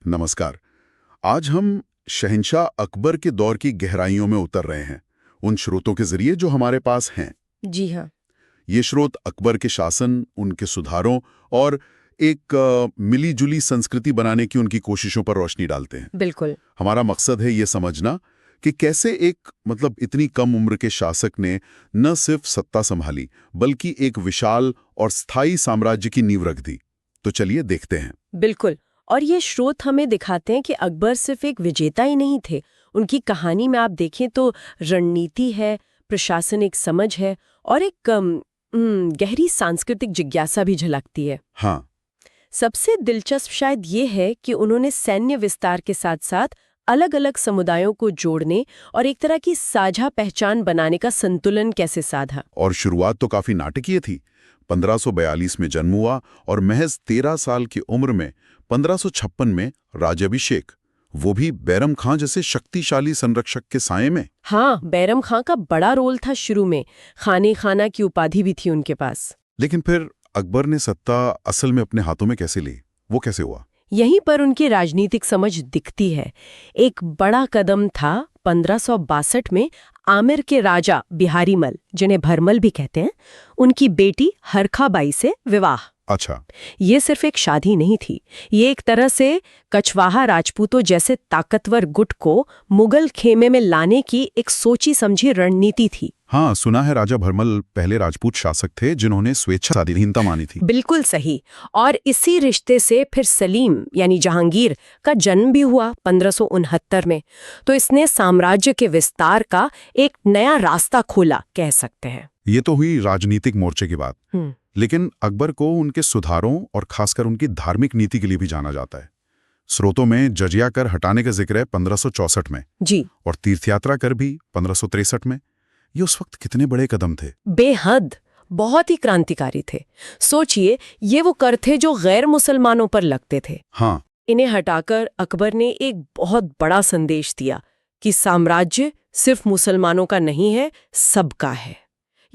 नमस्कार। आज हम शहंशाह अकबर के दौर की गहराइयों में उतर रहे हैं, उन स्रोतों के जरिए जो हमारे पास हैं। जी हाँ। ये स्रोत अकबर के शासन, उनके सुधारों और एक मिली-जुली संस्कृति बनाने की उनकी कोशिशों पर रोशनी डालते हैं। बिल्कुल। हमारा मकसद है ये समझना कि कैसे एक इतनी कम उम्र के शासक ने न सिर्फ सत्ता संभाली, बल्कि एक विशाल और स्थायी साम्राज्य की नींव रख दी। तो चलिए देखते हैं। बिल्कुल। और ये स्रोत हमें दिखाते हैं कि अकबर सिर्फ एक विजेता ही नहीं थे। उनकी कहानी में आप देखें तो रणनीति है, प्रशासनिक समझ है और एक गहरी सांस्कृतिक जिज्ञासा भी झलकती है। हाँ, सबसे दिलचस्प शायद ये है कि उन्होंने सैन्य विस्तार के साथ साथ अलग अलग समुदायों को जोड़ने और एक तरह की साझा पहचान बनाने का संतुलन कैसे साधा। और शुरुआत तो काफी नाटकीय थी। 1542 में जन्म हुआ और महज 13 साल की उम्र में 1556 में राज्याभिषेक, वो भी बैरम खां जैसे शक्तिशाली संरक्षक के साये में। हाँ, बैरम खां का बड़ा रोल था शुरू में। खाने खाना की उपाधि भी थी उनके पास। लेकिन फिर अकबर ने सत्ता असल में अपने हाथों में कैसे ली? वो कैसे हुआ? यहीं पर उनकी राजनीतिक समझ दिखती है। एक बड़ा कदम था 1562 में आमिर के राजा बिहारीमल, जिन्हें भरमल भी कहते हैं, उनकी बेटी हरखाबाई से विवाह। अच्छा। ये सिर्फ एक शादी नहीं थी, ये एक तरह से कछवाहा राजपूतों जैसे ताकतवर गुट को मुगल खेमे में लाने की एक सोची समझी रणनीति थी। हाँ, सुना है राजा भरमल पहले राजपूत शासक थे जिन्होंने स्वेच्छा स्वाधीनता मानी थी। बिल्कुल सही। और इसी रिश्ते से फिर सलीम यानी जहांगीर का जन्म भी हुआ 1569 में। तो इसने साम्राज्य के विस्तार का एक नया रास्ता खोला, कह सकते हैं। ये तो हुई राजनीतिक मोर्चे की बात। लेकिन अकबर को उनके सुधारों और खासकर उनकी धार्मिक नीति के लिए भी जाना जाता है। स्रोतों में जजिया कर हटाने का जिक्र है 1564 में जी, और तीर्थयात्रा कर भी 1563 में। ये उस वक्त कितने बड़े कदम थे। बेहद, बहुत ही क्रांतिकारी थे। सोचिए, ये वो कर थे जो गैर मुसलमानों पर लगते थे। हाँ, इन्हें हटाकर अकबर ने एक बहुत बड़ा संदेश दिया कि साम्राज्य सिर्फ मुसलमानों का नहीं है, सबका है।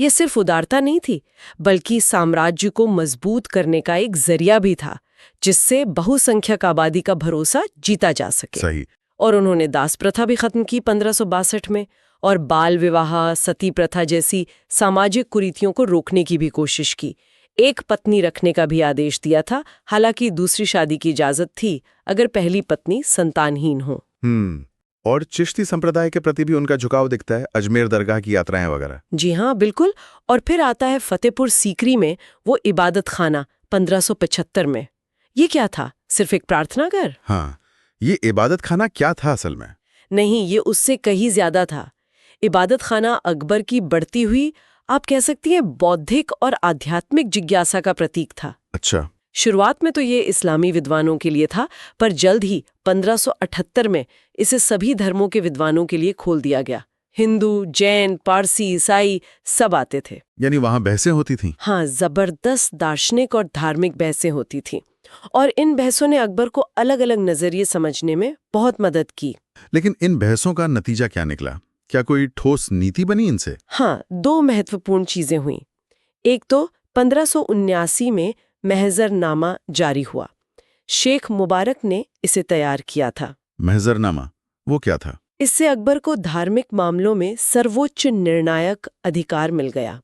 ये सिर्फ उदारता नहीं थी, बल्कि साम्राज्य को मजबूत करने का एक जरिया भी था, जिससे बहुसंख्यक आबादी का भरोसा जीता जा सके। सही। और उन्होंने दास प्रथा भी खत्म की 1562 में, और बाल विवाह, सती प्रथा जैसी सामाजिक कुरीतियों को रोकने की भी कोशिश की। एक पत्नी रखने का भी आदेश दिया था, हालांकि दूसरी शादी की इजाजत थी अगर पहली पत्नी संतानहीन हो। और चिश्ती संप्रदाय के प्रति भी उनका झुकाव दिखता है, अजमेर दरगाह की यात्राएं वगैरह। जी हाँ, बिल्कुल। और फिर आता है फतेहपुर सीकरी में वो इबादत खाना 1575 में। ये क्या था? सिर्फ एक प्रार्थना घर? हाँ, ये इबादत खाना क्या था असल में? नहीं, ये उससे कहीं ज्यादा था। इबादत खाना अकबर की बढ़ती हुई, आप कह सकती हैं, बौद्धिक और आध्यात्मिक जिज्ञासा का प्रतीक था। अच्छा। शुरुआत में तो ये इस्लामी विद्वानों के लिए था, पर जल्द ही 1578 में इसे सभी धर्मों के विद्वानों के लिए खोल दिया गया। हिंदू, जैन, पारसी, ईसाई सब आते थे। यानी वहां बहसें होती थीं? हाँ, जबरदस्त दार्शनिक और धार्मिक बहसें होती थीं। और इन बहसों ने अकबर को अलग अलग नजरिए समझने में बहुत मदद की। लेकिन इन बहसों का नतीजा क्या निकला? क्या कोई ठोस नीति बनी इनसे? हाँ, दो महत्वपूर्ण चीजें हुईं। एक तो 1579 में महजरनामा जारी हुआ। शेख मुबारक ने इसे तैयार किया था। महजरनामा, वो क्या था? इससे अकबर को धार्मिक मामलों में सर्वोच्च निर्णायक अधिकार मिल गया।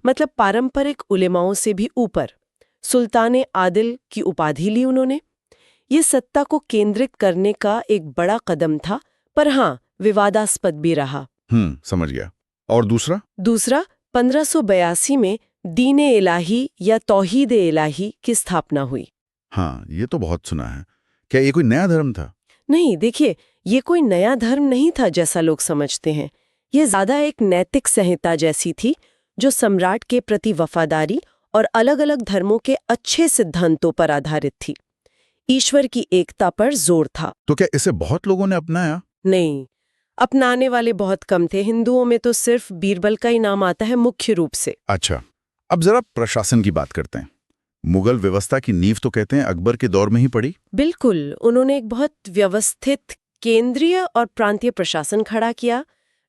मतलब पारंपरिक उलेमाओं से भी ऊपर। सुल्तान आदिल की उपाधि ली उन्होंने। ये सत्ता को केंद्रित करने का एक बड़ा कदम था, पर हाँ, विवादास्पद भी रहा। समझ गया। और दूसरा? दूसरा, 1582 में दीन-ए इलाही या तौहीद-ए इलाही की स्थापना हुई। हाँ, ये तो बहुत सुना है। क्या ये कोई नया धर्म था? नहीं, देखिए, ये कोई नया धर्म नहीं था जैसा लोग समझते हैं। ये ज्यादा एक नैतिक संहिता जैसी थी, जो सम्राट के प्रति वफादारी और अलग अलग धर्मों के अच्छे सिद्धांतों पर आधारित थी। ईश्वर की एकता पर जोर था। तो क्या इसे बहुत लोगों ने अपनाया? नहीं, अपनाने वाले बहुत कम थे। हिंदुओं में तो सिर्फ बीरबल का ही नाम आता है मुख्य रूप से। अच्छा, अब जरा प्रशासन की बात करते हैं। मुगल व्यवस्था की नींव तो कहते हैं अकबर के दौर में ही पड़ी। बिल्कुल, उन्होंने एक बहुत व्यवस्थित केंद्रीय और प्रांतीय प्रशासन खड़ा किया।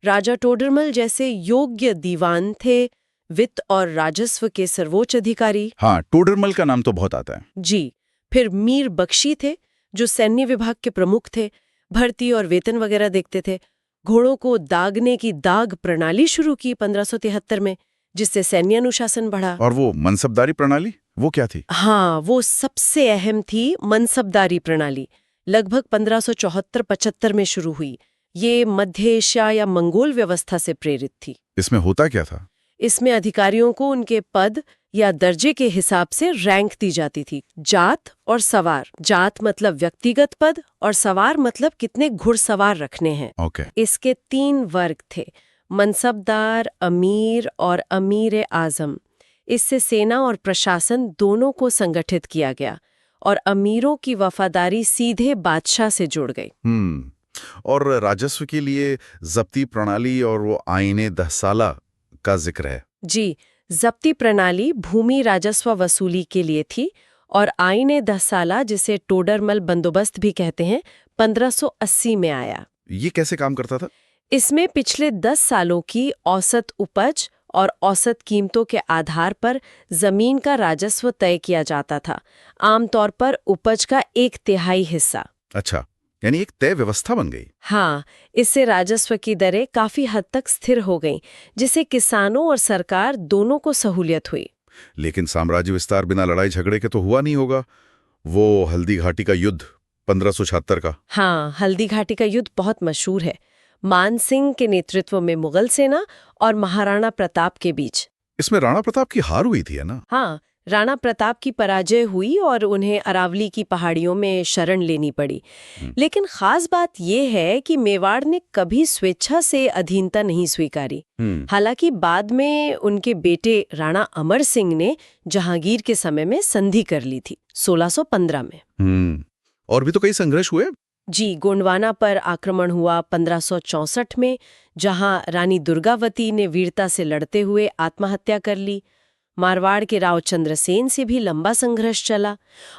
राजा टोडरमल जैसे योग्य दीवान थे, वित्त और राजस्व के सर्वोच्च अधिकारी। हाँ, टोडरमल का नाम तो बहुत आता है। जी। फिर मीर बख्शी थे, जो सैन्य विभाग के प्रमुख थे, भर्ती और वेतन वगैरह देखते थे। घोड़ों को दागने की दाग प्रणाली शुरू की 1573 में, जिससे सैन्य अनुशासन बढ़ा। और वो मनसबदारी प्रणाली, वो क्या थी? हाँ, वो सबसे अहम थी मनसबदारी प्रणाली। लगभग 1574-75 में शुरू हुई। ये मध्य एशिया या मंगोल व्यवस्था से प्रेरित थी। इसमें होता क्या था? इसमें अधिकारियों को उनके पद या दर्जे के हिसाब से रैंक दी जाती थी। जात और सवार। जात मतलब व्यक्तिगत पद और सवार मतलब कितने घुड़सवार रखने हैं। ओके। इसके 3 वर्ग थे, मनसबदार, अमीर और अमीर आजम। इससे सेना और प्रशासन दोनों को संगठित किया गया और अमीरों की वफादारी सीधे बादशाह से जुड़ गई। और राजस्व के लिए जब्ती प्रणाली और वो आईने 10 साला का जिक्र है। जी, जब्ती प्रणाली भूमि राजस्व वसूली के लिए थी और आईने 10 साला, जिसे टोडरमल बंदोबस्त भी कहते हैं, 1580 में आया। ये कैसे काम करता था? इसमें पिछले 10 सालों की औसत उपज और औसत कीमतों के आधार पर जमीन का राजस्व तय किया जाता था, आमतौर पर उपज का 1/3 हिस्सा। अच्छा, यानी एक तय व्यवस्था बन गई। हाँ, इससे राजस्व की दरें काफी हद तक स्थिर हो गईं, जिससे किसानों और सरकार दोनों को सहूलियत हुई। लेकिन साम्राज्य विस्तार बिना लड़ाई झगड़े के तो हुआ नहीं होगा। वो हल्दी घाटी का युद्ध 1576 का। हाँ, हल्दी घाटी का युद्ध बहुत मशहूर है। मान सिंह के नेतृत्व में मुगल सेना और महाराणा प्रताप के बीच। इसमें राणा प्रताप की हार हुई थी, है ना? हाँ, राणा प्रताप की पराजय हुई और उन्हें अरावली की पहाड़ियों में शरण लेनी पड़ी। लेकिन खास बात यह है कि मेवाड़ ने कभी स्वेच्छा से अधीनता नहीं स्वीकारी। हालांकि बाद में उनके बेटे राणा अमर सिंह ने जहांगीर के समय में संधि कर ली थी 1615 में। और भी तो कई संघर्ष हुए। जी, गोंडवाना पर आक्रमण हुआ 1564 में, जहां रानी दुर्गावती ने वीरता से लड़ते हुए आत्महत्या कर ली। मारवाड़ के राव चंद्रसेन से भी लंबा संघर्ष चला।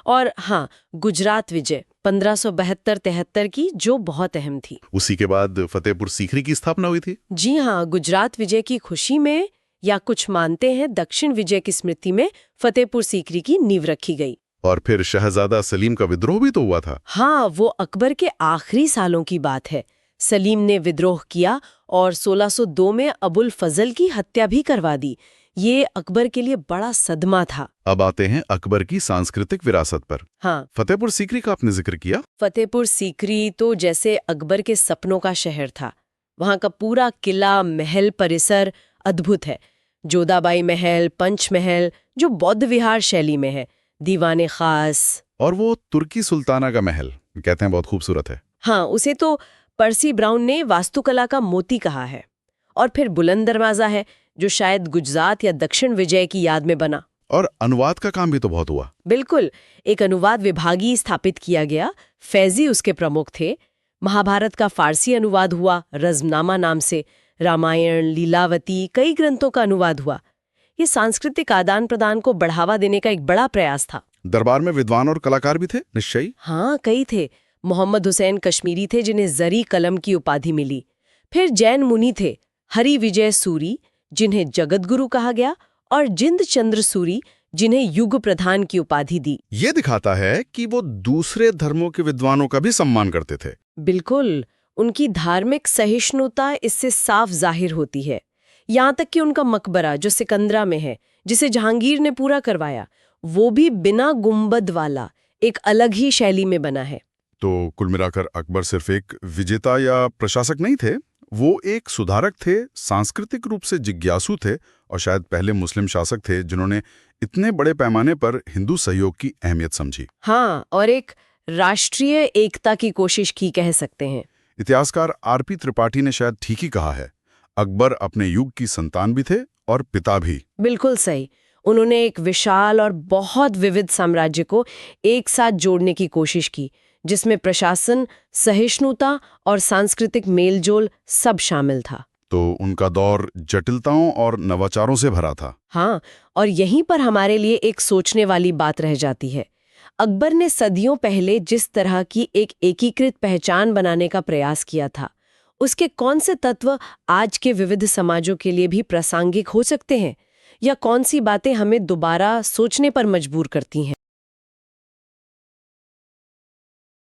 और हाँ, गुजरात विजय 1572-73 की, जो बहुत अहम थी। उसी के बाद फतेहपुर सीकरी की स्थापना हुई थी। जी हाँ, गुजरात विजय की खुशी में, या कुछ मानते हैं दक्षिण विजय की स्मृति में, फतेहपुर सीकरी की नींव रखी गई। और फिर शहजादा सलीम का विद्रोह भी तो हुआ था। हाँ, वो अकबर के आखिरी सालों की बात है। सलीम ने विद्रोह किया और 1602 में अबुल फजल की हत्या भी करवा दी। ये अकबर के लिए बड़ा सदमा था। अब आते हैं अकबर की सांस्कृतिक विरासत पर। हाँ, फतेहपुर सीकरी का आपने जिक्र किया। फतेहपुर सीकरी तो जैसे अकबर के सपनों का शहर था। वहाँ का पूरा किला, महल परिसर अद्भुत है। जोधाबाई महल, पंच महल, जो बौद्ध विहार शैली में है, दीवाने खास। और वो तुर्की सुल्ताना का महल, कहते हैं बहुत खूबसूरत है। हाँ, उसे तो पर्सी ब्राउन ने वास्तुकला का मोती कहा है। और फिर बुलंद दरवाजा है, जो शायद गुजरात या दक्षिण विजय की याद में बना। और अनुवाद का काम भी तो बहुत हुआ। बिल्कुल, एक अनुवाद विभाग ही स्थापित किया गया। फैजी उसके प्रमुख थे। महाभारत का फारसी अनुवाद हुआ रज़्मनामा नाम से। रामायण, लीलावती, कई ग्रंथों का अनुवाद हुआ। ये सांस्कृतिक आदान प्रदान को बढ़ावा देने का एक बड़ा प्रयास था। दरबार में विद्वान और कलाकार भी थे निश्चयी। हाँ, कई थे। मोहम्मद हुसैन कश्मीरी थे, जिन्हें जरी कलम की उपाधि मिली। फिर जैन मुनि थे, हरि विजय सूरी, जिन्हें जगत गुरु कहा गया, और जिंद चंद्र सूरी, जिन्हें युग प्रधान की उपाधि दी। ये दिखाता है कि वो दूसरे धर्मों के विद्वानों का भी सम्मान करते थे। बिल्कुल, उनकी धार्मिक सहिष्णुता इससे साफ जाहिर होती है। यहाँ तक कि उनका मकबरा जो सिकंदरा में है, जिसे जहांगीर ने पूरा करवाया, वो भी बिना गुंबद वाला एक अलग ही शैली में बना है। तो कुल मिलाकर अकबर सिर्फ एक विजेता या प्रशासक नहीं थे, वो एक सुधारक थे, सांस्कृतिक रूप से जिज्ञासु थे और शायद पहले मुस्लिम शासक थे जिन्होंने इतने बड़े पैमाने पर हिंदू सहयोग की अहमियत समझी। हाँ, और एक राष्ट्रीय एकता की कोशिश की, कह सकते हैं। इतिहासकार आरपी त्रिपाठी ने शायद ठीक ही कहा है, अकबर अपने युग की संतान भी थे और पिता भी। बिल्कुल सही। उन्होंने एक विशाल और बहुत विविध साम्राज्य को एक साथ जोड़ने की कोशिश की, जिसमें प्रशासन, सहिष्णुता और सांस्कृतिक मेलजोल सब शामिल था। तो उनका दौर जटिलताओं और नवाचारों से भरा था। हाँ, और यहीं पर हमारे लिए एक सोचने वाली बात रह जाती है। अकबर ने सदियों पहले जिस तरह की एक एकीकृत पहचान बनाने का प्रयास किया था, उसके कौन से तत्व आज के विविध समाजों के लिए भी प्रासंगिक हो सकते हैं, या कौन सी बातें हमें दोबारा सोचने पर मजबूर करती हैं?